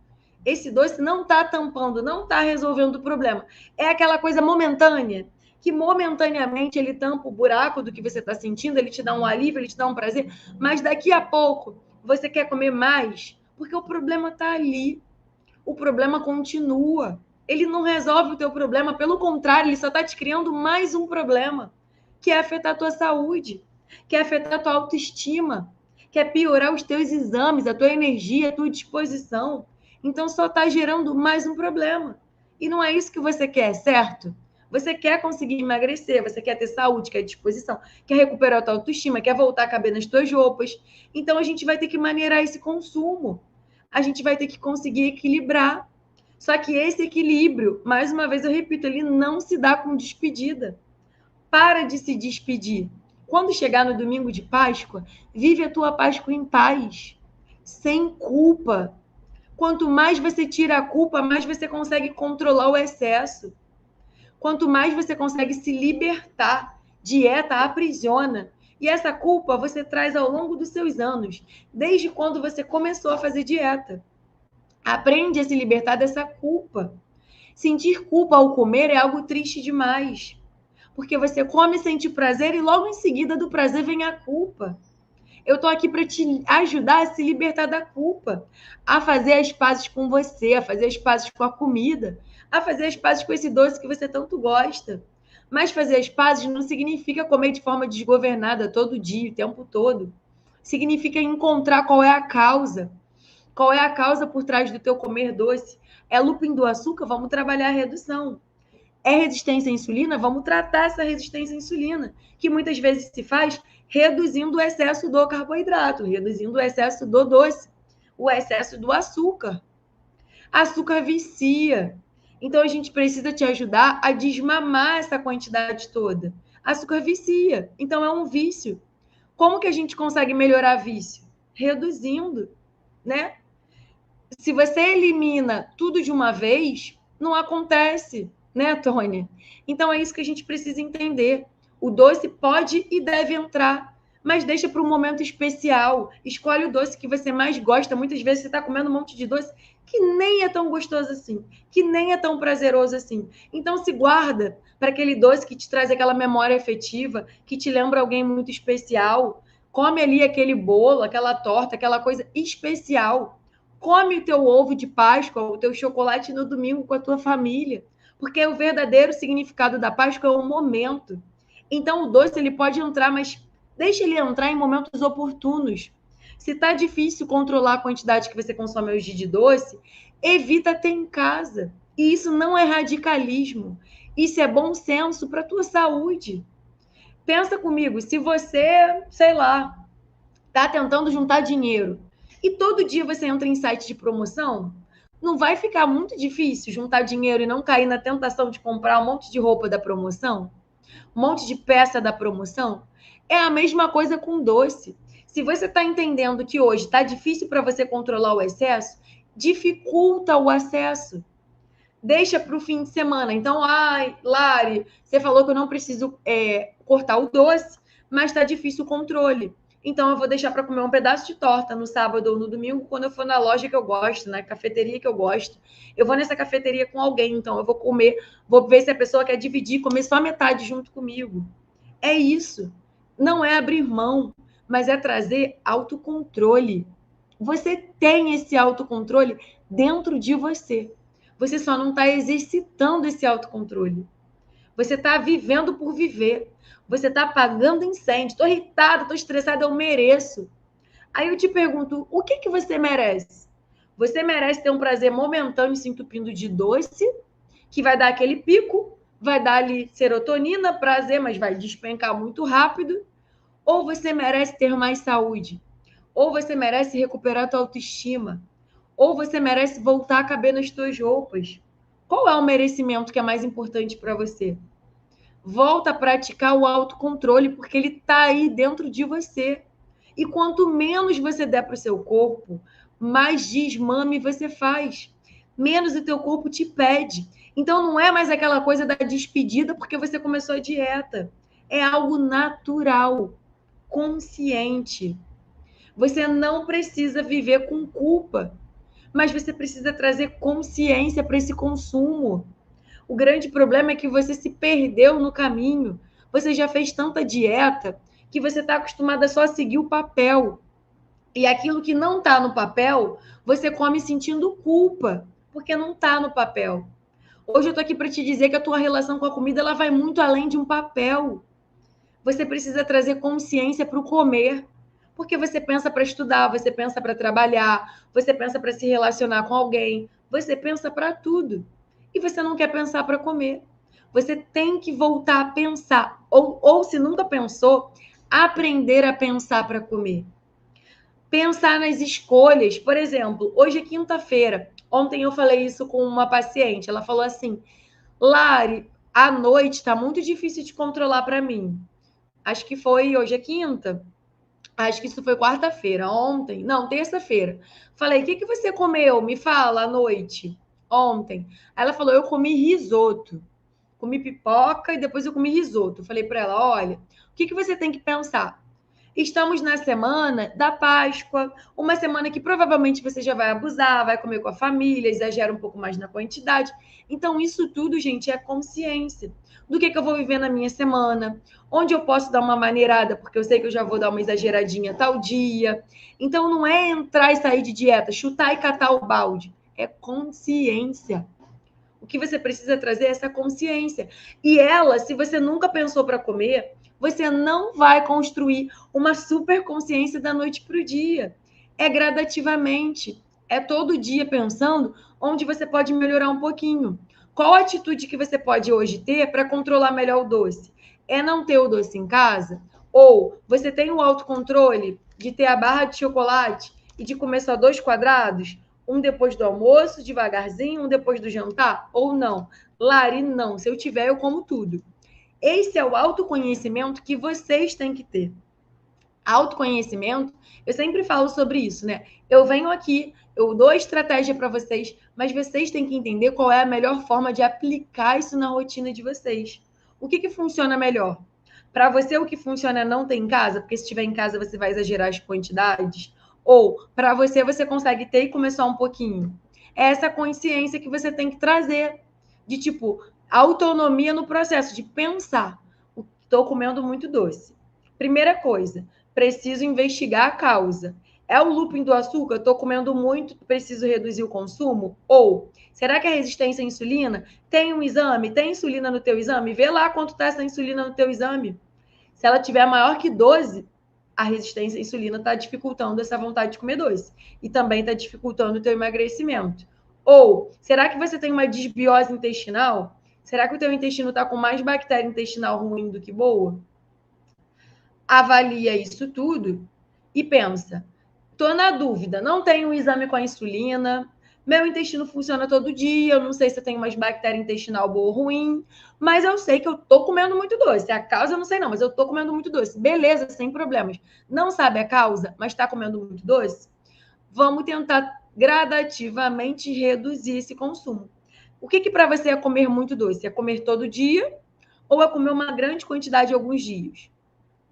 esse doce não está tampando, não está resolvendo o problema. É aquela coisa momentânea, que momentaneamente ele tampa o buraco do que você está sentindo, ele te dá um alívio, ele te dá um prazer, mas daqui a pouco você quer comer mais, porque o problema está ali. O problema continua. Ele não resolve o teu problema, pelo contrário, ele só está te criando mais um problema, que é afetar a tua saúde, que é afetar a tua autoestima, que é piorar os teus exames, a tua energia, a tua disposição. Então, só está gerando mais um problema. E não é isso que você quer, certo? Você quer conseguir emagrecer, você quer ter saúde, quer disposição, quer recuperar a tua autoestima, quer voltar a caber nas tuas roupas. Então, a gente vai ter que maneirar esse consumo. A gente vai ter que conseguir equilibrar. Só que esse equilíbrio, mais uma vez eu repito, ele não se dá com despedida. Para de se despedir. Quando chegar no domingo de Páscoa, vive a tua Páscoa em paz, sem culpa. Quanto mais você tira a culpa, mais você consegue controlar o excesso. Quanto mais você consegue se libertar. Dieta aprisiona. E essa culpa você traz ao longo dos seus anos, desde quando você começou a fazer dieta. Aprende a se libertar dessa culpa. Sentir culpa ao comer é algo triste demais. Porque você come e sente prazer e logo em seguida do prazer vem a culpa. Eu estou aqui para te ajudar a se libertar da culpa, a fazer as pazes com você, a fazer as pazes com a comida, a fazer as pazes com esse doce que você tanto gosta. Mas fazer as pazes não significa comer de forma desgovernada todo dia, o tempo todo. Significa encontrar qual é a causa. Qual é a causa por trás do teu comer doce? É looping do açúcar? Vamos trabalhar a redução. É resistência à insulina? Vamos tratar essa resistência à insulina, que muitas vezes se faz reduzindo o excesso do carboidrato, reduzindo o excesso do doce, o excesso do açúcar. Açúcar vicia. Então, a gente precisa te ajudar a desmamar essa quantidade toda. Açúcar vicia. Então, é um vício. Como que a gente consegue melhorar vício? Reduzindo, né? Se você elimina tudo de uma vez, não acontece, né, Tônia? Então, é isso que a gente precisa entender. O doce pode e deve entrar, mas deixa para um momento especial. Escolhe o doce que você mais gosta. Muitas vezes você está comendo um monte de doce, que nem é tão gostoso assim, que nem é tão prazeroso assim. Então, se guarda para aquele doce que te traz aquela memória afetiva, que te lembra alguém muito especial. Come ali aquele bolo, aquela torta, aquela coisa especial. Come o teu ovo de Páscoa, o teu chocolate no domingo com a tua família, porque o verdadeiro significado da Páscoa é o momento. Então, o doce ele pode entrar, mas deixa ele entrar em momentos oportunos. Se tá difícil controlar a quantidade que você consome hoje de doce, evita ter em casa. E isso não é radicalismo. Isso é bom senso para a tua saúde. Pensa comigo, se você, sei lá, tá tentando juntar dinheiro e todo dia você entra em site de promoção, não vai ficar muito difícil juntar dinheiro e não cair na tentação de comprar um monte de roupa da promoção? Um monte de peça da promoção? É a mesma coisa com doce. Se você está entendendo que hoje está difícil para você controlar o excesso, dificulta o acesso. Deixa para o fim de semana. Então, ai, Lari, você falou que eu não preciso cortar o doce, mas está difícil o controle. Então, eu vou deixar para comer um pedaço de torta no sábado ou no domingo, quando eu for na loja que eu gosto, na cafeteria que eu gosto. Eu vou nessa cafeteria com alguém, então eu vou comer, vou ver se a pessoa quer dividir, comer só metade junto comigo. É isso. Não é abrir mão, mas é trazer autocontrole. Você tem esse autocontrole dentro de você. Você só não está exercitando esse autocontrole. Você está vivendo por viver. Você está apagando incêndio. Estou irritada, estou estressada, eu mereço. Aí eu te pergunto, o que você merece? Você merece ter um prazer momentâneo se entupindo de doce, que vai dar aquele pico, vai dar ali serotonina, prazer, mas vai despencar muito rápido? Ou você merece ter mais saúde? Ou você merece recuperar a tua autoestima? Ou você merece voltar a caber nas tuas roupas? Qual é o merecimento que é mais importante para você? Volta a praticar o autocontrole, porque ele está aí dentro de você. E quanto menos você der para o seu corpo, mais desmame você faz. Menos o teu corpo te pede. Então não é mais aquela coisa da despedida porque você começou a dieta. É algo natural, consciente. Você não precisa viver com culpa, mas você precisa trazer consciência para esse consumo. O grande problema é que você se perdeu no caminho. Você já fez tanta dieta que você está acostumada só a seguir o papel. E aquilo que não está no papel, você come sentindo culpa, porque não está no papel. Hoje eu estou aqui para te dizer que a tua relação com a comida ela vai muito além de um papel. Você precisa trazer consciência para o comer. Porque você pensa para estudar, você pensa para trabalhar, você pensa para se relacionar com alguém, você pensa para tudo. E você não quer pensar para comer. Você tem que voltar a pensar. Ou se nunca pensou, aprender a pensar para comer. Pensar nas escolhas. Por exemplo, hoje é quinta-feira. Ontem eu falei isso com uma paciente. Ela falou assim: Lari, à noite está muito difícil de controlar para mim. Acho que foi, hoje é quinta. Acho que isso foi quarta-feira, ontem. Não, terça-feira. Falei, o que você comeu? Me fala à noite. Ontem. Aí ela falou, eu comi risoto. Comi pipoca e depois eu comi risoto. Falei para ela, olha, o que você tem que pensar? Estamos na semana da Páscoa, uma semana que provavelmente você já vai abusar, vai comer com a família, exagera um pouco mais na quantidade. Então, isso tudo, gente, é consciência do que eu vou viver na minha semana, onde eu posso dar uma maneirada, porque eu sei que eu já vou dar uma exageradinha tal dia. Então, não é entrar e sair de dieta, chutar e catar o balde. É consciência. O que você precisa trazer é essa consciência. E ela, se você nunca pensou para comer, você não vai construir uma super consciência da noite para o dia. É gradativamente. É todo dia pensando onde você pode melhorar um pouquinho. Qual a atitude que você pode hoje ter para controlar melhor o doce? É não ter o doce em casa? Ou você tem o autocontrole de ter a barra de chocolate e de comer só 2 quadrados? Um depois do almoço, devagarzinho, um depois do jantar? Ou não? Lari, não. Se eu tiver, eu como tudo. Esse é o autoconhecimento que vocês têm que ter. Autoconhecimento, eu sempre falo sobre isso, né? Eu venho aqui, eu dou estratégia para vocês, mas vocês têm que entender qual é a melhor forma de aplicar isso na rotina de vocês. O que funciona melhor? Para você, o que funciona não tem em casa, porque se estiver em casa você vai exagerar as quantidades? Ou para você, você consegue ter e comer só um pouquinho? é essa consciência que você tem que trazer, de tipo, autonomia no processo, de pensar. Estou comendo muito doce. Primeira coisa, preciso investigar a causa. É o looping do açúcar? Estou comendo muito, preciso reduzir o consumo? Ou será que é resistência à insulina? Tem um exame? Tem insulina no teu exame? Vê lá quanto está essa insulina no teu exame. Se ela tiver maior que 12, a resistência à insulina está dificultando essa vontade de comer doce. E também está dificultando o teu emagrecimento. Ou, será que você tem uma desbiose intestinal? Será que o teu intestino está com mais bactéria intestinal ruim do que boa? Avalia isso tudo e pensa, estou na dúvida, não tenho um exame com a insulina, meu intestino funciona todo dia, eu não sei se eu tenho mais bactéria intestinal boa ou ruim, mas eu sei que eu estou comendo muito doce. A causa eu não sei não, mas eu estou comendo muito doce. Beleza, sem problemas. Não sabe a causa, mas está comendo muito doce? Vamos tentar gradativamente reduzir esse consumo. O que para você é comer muito doce? É comer todo dia ou é comer uma grande quantidade alguns dias?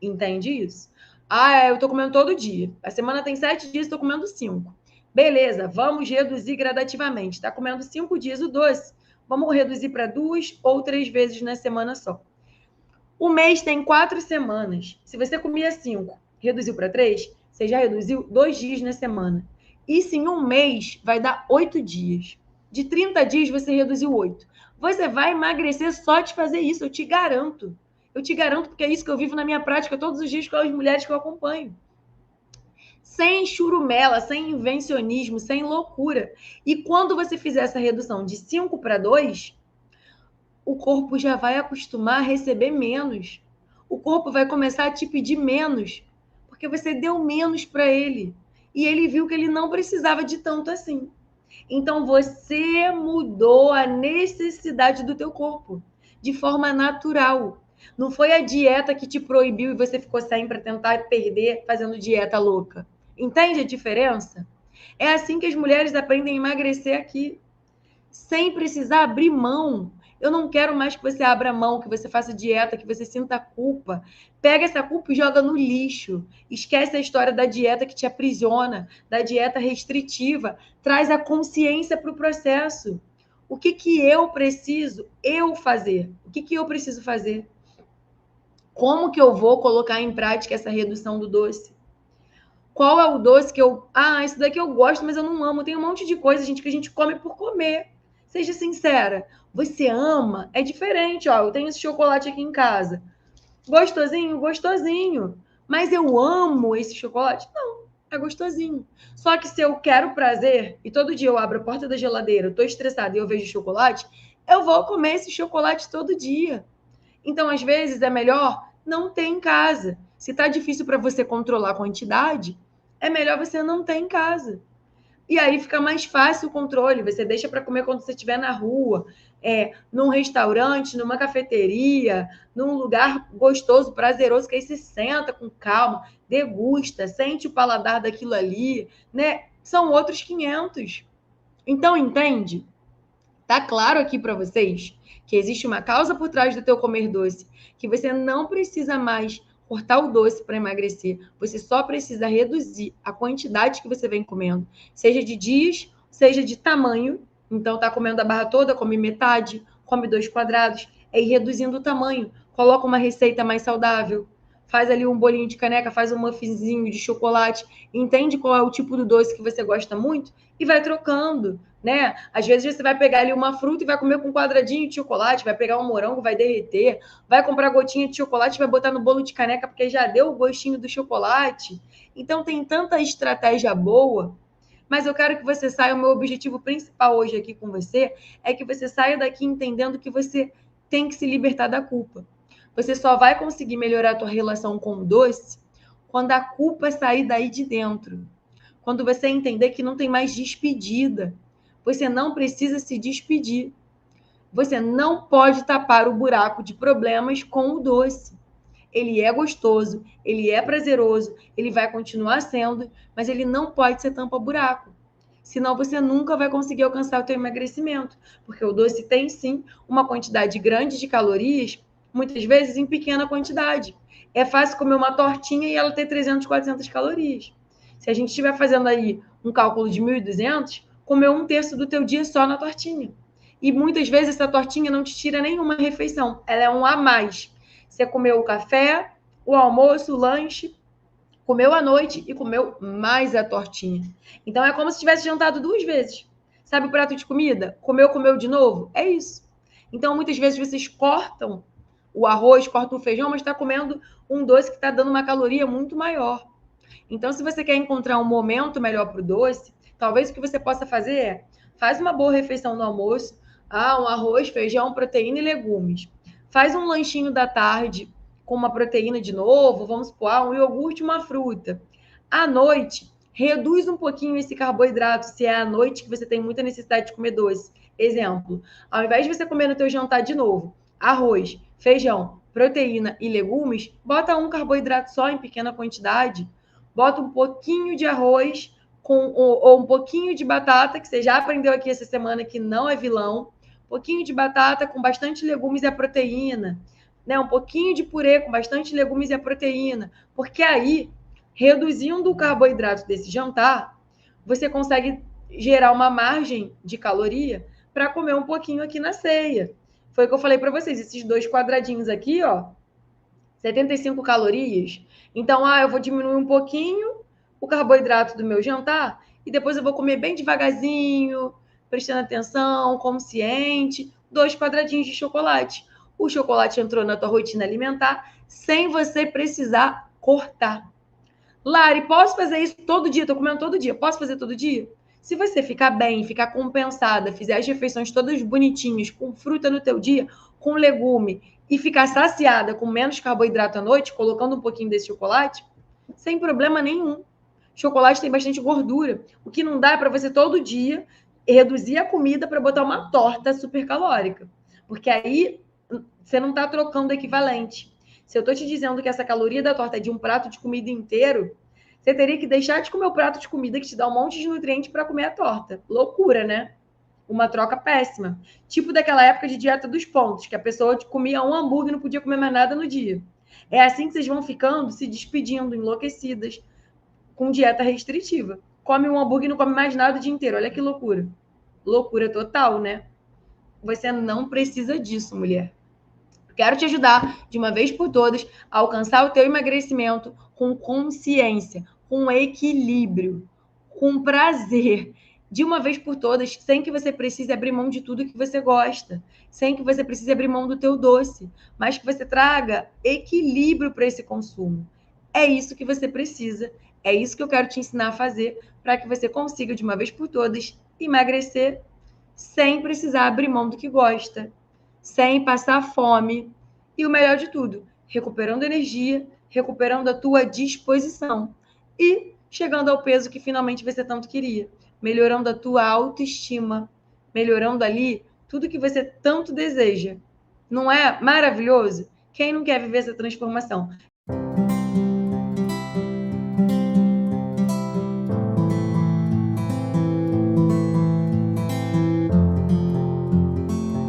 Entende isso? Ah, eu estou comendo todo dia. A semana tem 7 dias, estou comendo 5. Beleza, vamos reduzir gradativamente. Está comendo 5 dias o doce, vamos reduzir para 2 ou 3 vezes na semana só. O mês tem 4 semanas. Se você comia 5, reduziu para 3, você já reduziu 2 dias na semana. Isso em um mês vai dar 8 dias. De 30 dias, você reduziu 8. Você vai emagrecer só de fazer isso, eu te garanto. Eu te garanto, porque é isso que eu vivo na minha prática todos os dias com as mulheres que eu acompanho. Sem churumela, sem invencionismo, sem loucura. E quando você fizer essa redução de 5 para 2, o corpo já vai acostumar a receber menos. O corpo vai começar a te pedir menos, porque você deu menos para ele. E ele viu que ele não precisava de tanto assim. Então você mudou a necessidade do teu corpo de forma natural. Não foi a dieta que te proibiu e você ficou sem para tentar perder fazendo dieta louca. Entende a diferença? É assim que as mulheres aprendem a emagrecer aqui, sem precisar abrir mão. Eu não quero mais que você abra mão, que você faça dieta, que você sinta culpa. Pega essa culpa e joga no lixo. Esquece a história da dieta que te aprisiona, da dieta restritiva. Traz a consciência para o processo. O que eu preciso fazer? O que eu preciso fazer? Como que eu vou colocar em prática essa redução do doce? Qual é o doce que eu... Ah, esse daqui eu gosto, mas eu não amo. Tem um monte de coisa, gente, que a gente come por comer. Seja sincera. Você ama? É diferente, ó. Eu tenho esse chocolate aqui em casa. Gostosinho? Gostosinho. Mas eu amo esse chocolate? Não, é gostosinho. Só que se eu quero prazer e todo dia eu abro a porta da geladeira, eu tô estressada e eu vejo chocolate, eu vou comer esse chocolate todo dia. Então, às vezes, é melhor não ter em casa. Se tá difícil para você controlar a quantidade, é melhor você não ter em casa. E aí fica mais fácil o controle. Você deixa para comer quando você estiver na rua, num restaurante, numa cafeteria, num lugar gostoso, prazeroso, que aí você senta com calma, degusta, sente o paladar daquilo ali, né? São outros 500. Então, entende? Tá claro aqui para vocês que existe uma causa por trás do teu comer doce, que você não precisa mais cortar o doce para emagrecer, você só precisa reduzir a quantidade que você vem comendo, seja de dias, seja de tamanho. Então, tá comendo a barra toda, come metade, come 2 quadrados, é ir reduzindo o tamanho. Coloca uma receita mais saudável, faz ali um bolinho de caneca, faz um muffinzinho de chocolate, entende qual é o tipo do doce que você gosta muito e vai trocando, né? Às vezes você vai pegar ali uma fruta e vai comer com um quadradinho de chocolate, vai pegar um morango, vai derreter, vai comprar gotinha de chocolate e vai botar no bolo de caneca porque já deu o gostinho do chocolate. Então tem tanta estratégia boa, mas eu quero que você saia, o meu objetivo principal hoje aqui com você é que você saia daqui entendendo que você tem que se libertar da culpa. Você só vai conseguir melhorar a tua relação com o doce quando a culpa sair daí de dentro. Quando você entender que não tem mais despedida. Você não precisa se despedir. Você não pode tapar o buraco de problemas com o doce. Ele é gostoso, ele é prazeroso, ele vai continuar sendo, mas ele não pode ser tampa-buraco. Senão você nunca vai conseguir alcançar o teu emagrecimento. Porque o doce tem, sim, uma quantidade grande de calorias, muitas vezes em pequena quantidade. É fácil comer uma tortinha e ela ter 300, 400 calorias. Se a gente estiver fazendo aí um cálculo de 1.200, comer 1/3 do teu dia só na tortinha. E muitas vezes essa tortinha não te tira nenhuma refeição, ela é um a mais. Você comeu o café, o almoço, o lanche, comeu à noite e comeu mais a tortinha. Então é como se tivesse jantado 2 vezes. Sabe o prato de comida? Comeu de novo? É isso. Então muitas vezes vocês cortam o arroz, cortam o feijão, mas está comendo um doce que está dando uma caloria muito maior. Então, se você quer encontrar um momento melhor para o doce, talvez o que você possa fazer é faz uma boa refeição no almoço, um arroz, feijão, proteína e legumes. Faz um lanchinho da tarde com uma proteína de novo, vamos supor, um iogurte e uma fruta. À noite, reduz um pouquinho esse carboidrato, se é à noite que você tem muita necessidade de comer doce. Exemplo, ao invés de você comer no teu jantar de novo, arroz, feijão, proteína e legumes, bota um carboidrato só em pequena quantidade, bota um pouquinho de arroz ou um pouquinho de batata, que você já aprendeu aqui essa semana que não é vilão, um pouquinho de batata com bastante legumes e a proteína, né? Um pouquinho de purê com bastante legumes e a proteína, porque aí, reduzindo o carboidrato desse jantar, você consegue gerar uma margem de caloria para comer um pouquinho aqui na ceia. Foi o que eu falei para vocês, esses 2 quadradinhos aqui, ó, 75 calorias. Então, eu vou diminuir um pouquinho o carboidrato do meu jantar e depois eu vou comer bem devagarzinho, prestando atenção, consciente, 2 quadradinhos de chocolate. O chocolate entrou na tua rotina alimentar sem você precisar cortar. Lari, posso fazer isso todo dia? Estou comendo todo dia. Posso fazer todo dia? Se você ficar bem, ficar compensada, fizer as refeições todas bonitinhas, com fruta no teu dia, com legume, e ficar saciada com menos carboidrato à noite, colocando um pouquinho desse chocolate, sem problema nenhum. Chocolate tem bastante gordura. O que não dá é para você todo dia reduzir a comida para botar uma torta super calórica. Porque aí você não está trocando o equivalente. Se eu estou te dizendo que essa caloria da torta é de um prato de comida inteiro, você teria que deixar de comer o prato de comida que te dá um monte de nutriente para comer a torta. Loucura, né? Uma troca péssima. Tipo daquela época de dieta dos pontos, que a pessoa comia um hambúrguer e não podia comer mais nada no dia. É assim que vocês vão ficando, se despedindo, enlouquecidas, com dieta restritiva. Come um hambúrguer e não come mais nada o dia inteiro. Olha que loucura. Loucura total, né? Você não precisa disso, mulher. Quero te ajudar, de uma vez por todas, a alcançar o teu emagrecimento com consciência, com equilíbrio, com prazer, de uma vez por todas, sem que você precise abrir mão de tudo que você gosta, sem que você precise abrir mão do teu doce, mas que você traga equilíbrio para esse consumo. É isso que você precisa, é isso que eu quero te ensinar a fazer, para que você consiga, de uma vez por todas, emagrecer sem precisar abrir mão do que gosta, sem passar fome e o melhor de tudo, recuperando energia, recuperando a tua disposição e chegando ao peso que finalmente você tanto queria, melhorando a tua autoestima, melhorando ali tudo que você tanto deseja. Não é maravilhoso? Quem não quer viver essa transformação?